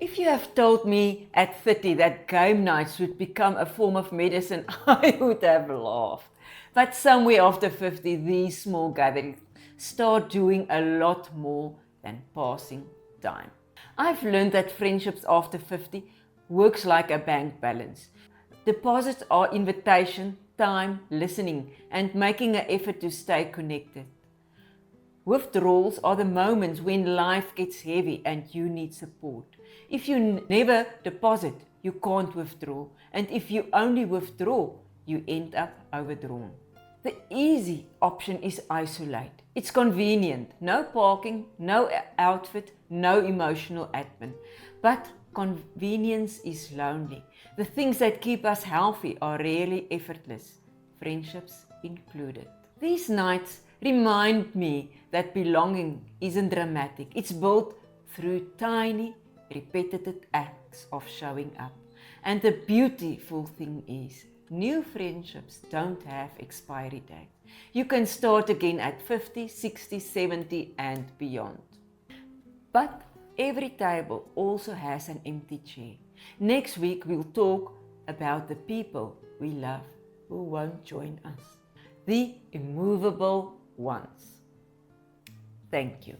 If you have told me at 30 that game nights would become a form of medicine, I would have laughed. But somewhere after 50, these small gatherings start doing a lot more than passing time. I've learned that friendships after 50 works like a bank balance. Deposits are invitation, time, listening, and making an effort to stay connected. Withdrawals are the moments when life gets heavy and you need support. If you never deposit, you can't withdraw. And if you only withdraw, you end up overdrawn. The easy option is isolate. It's convenient. No parking, no outfit, no emotional admin. But convenience is lonely. The things that keep us healthy are rarely effortless, friendships included. These nights remind me that belonging isn't dramatic. It's built through tiny, repetitive acts of showing up. And the beautiful thing is, new friendships don't have expiry dates. You can start again at 50, 60, 70 and beyond. But every table also has an empty chair. Next week we'll talk about the people we love who won't join us. The immovable ones. Thank you.